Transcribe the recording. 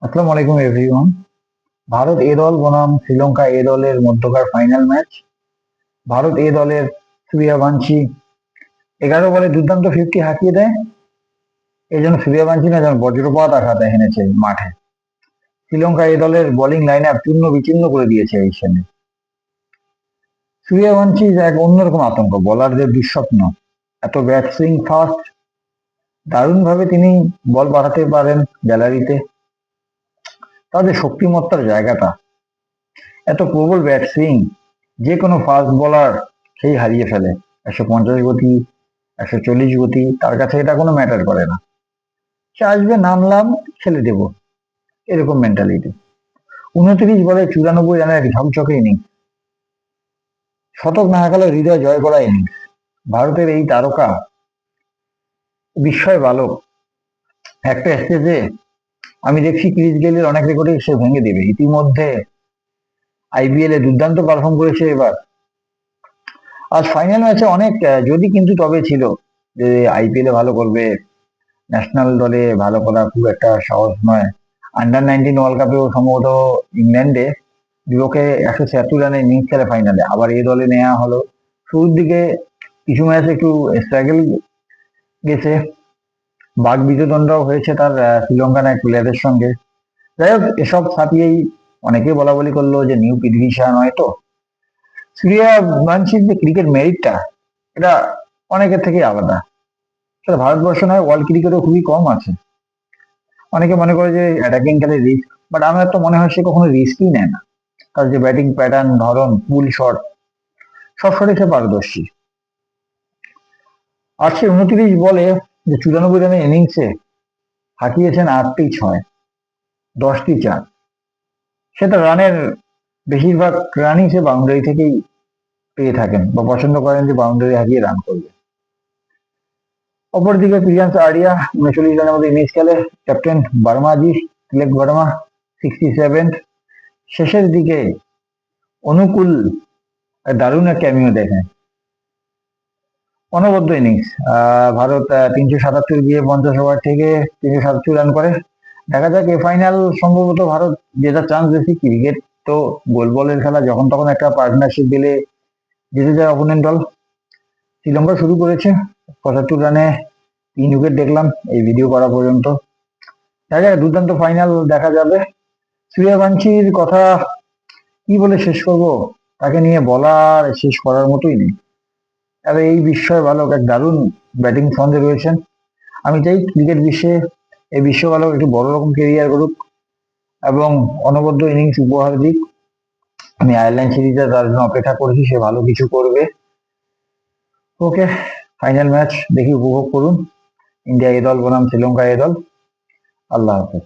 আসসালামু আলাইকুম এভরিওয়ান। ভারত এ দল বনাম শ্রীলঙ্কা এ দলের মধ্যকার ফাইনাল ম্যাচ। ভারত এ দলের সূর্যবংশী 11 বলে দুর্দান্ত 50 হাঁকিয়ে দেয়। এই জন্য সূর্যবংশী না যেন বজ্রপাত আঘাত হেনেছে মাঠে। শ্রীলঙ্কা এ দলের বোলিং লাইন আপ চূর্ণ বিচূর্ণ করে দিয়েছে এই সেনে। সূর্যবংশী এক অন্যরকম আতঙ্ক, বোলারদের দুঃস্বপ্ন। এত ব্যাট সুইং ফাস্ট, দারুণভাবে তিনি বল পাঠাতে পারেন গ্যালারিতে। তাদের শক্তিমত্তার জায়গাটা, এত প্রবল ব্যাট সুইং, যে কোনো ফাস্ট বোলার সেই হারিয়ে ফেলে। 150 গতি, 140 গতি, তার কাছে এটা কোনো ম্যাটার করে না। সে আসবে, নামলাম, খেলে দেব, এরকম মেন্টালিটি। 29 বলে 94 রানের এক ঝকঝকে ইনিংস। শতক না হাঁকালেও হৃদয় জয় করা ইনিংস। ভারতের এই তারকা বিস্ময় বালক একটা স্টেজে আমি দেখছি ক্রিস গেলের অনেক রেকর্ডে সে ভেঙে দেবে। ইতিমধ্যে আইপিএল এ দুর্দান্ত পারফর্ম করেছে এবার। আজ ফাইনাল ম্যাচে অনেক যদি কিন্তু তবে ছিল, যে আইপিএল এ ভালো করবে, ন্যাশনাল দলে ভালো করা খুব একটা সহজ নয়। আন্ডার 19 ওয়ার্ল্ড কাপেও সম্ভবত ইংল্যান্ডে বিপক্ষে 176 রানের ইনিংস খেলে ফাইনালে, আবার এই দলে নেওয়া হলো। শুরুর দিকে কিছু ম্যাচ একটু স্ট্রাগল গেছে, বাক বিতণ্ডাও হয়েছে তার শ্রীলঙ্কান এক প্লেয়ারের সঙ্গে। যাই হোক, এসব ছাপিয়েই অনেকে বলা বলি করলো যে নিউ পৃথিবী শাহ নয় তো। সূর্যবংশীর যে ক্রিকেট মেরিটটা, এটা অনেকের থেকেই আলাদা। সেটা ভারতবর্ষ নয়, ওয়ার্ল্ড ক্রিকেটও খুবই কম আছে। অনেকে মনে করে যে অ্যাটাকিং খেলে রিস্ক, বাট আমার তো মনে হয় সে কখনো রিস্কই নেয় না। তার যে ব্যাটিং প্যাটার্ন, ধরন, পুল শট, সব শটে সে পারদর্শী। আজকে 29 বলে যে 94 রানের ইনিংসে হাঁকিয়েছেন 8টি ছয়, 10টি চার। সেটা রানের বেশিরভাগ রানই সে বাউন্ডারি থেকেই পেয়ে থাকেন, বা পছন্দ করেন যে বাউন্ডারি হাঁকিয়ে রান করবে। অপরদিকে প্রিয়াংশ আরিয়া 39 রানের মধ্যে ইনিংস খেলে। ক্যাপ্টেন বার্মাজি, তিলক ভার্মা 67। শেষের দিকে অনুকূল দারুণ এক ক্যামিও দেখেন। অনবদ্য ইনিংস। ভারত 377 গিয়ে 50 ওভার থেকে 377 রান করে। দেখা যাক, এ ফাইনাল সম্ভবত ভারত জেতার চান্স বেশি। ক্রিকেট তো গোল বলের খেলা, যখন তখন একটা পার্টনারশিপ দিলে জিতে যায় অপোনেন্ট দল। শ্রীলঙ্কা শুরু করেছে 75 রানে 3 উইকেট দেখলাম এই ভিডিও করা পর্যন্ত। দেখা যাক, দুর্দান্ত ফাইনাল দেখা যাবে। সূর্যবংশীর কথা কি বলে শেষ করব, তাকে নিয়ে বলার শেষ করার মতোই নেই। আর এই বিস্ময় বালক এক দারুণ ব্যাটিং ছন্দে রয়েছেন। আমি চাই ক্রিকেট বিশ্বে এই বিশ্ব বালক একটি বড় রকম কেরিয়ার করুক এবং অনবদ্য ইনিংস উপহার দিক। আমি আয়ারল্যান্ড সিরিজে তার জন্য অপেক্ষা করছি, সে ভালো কিছু করবে। ওকে, ফাইনাল ম্যাচ দেখি, উপভোগ করুন। ইন্ডিয়া এ দল বনাম শ্রীলঙ্কা এ দল। আল্লাহ হাফেজ।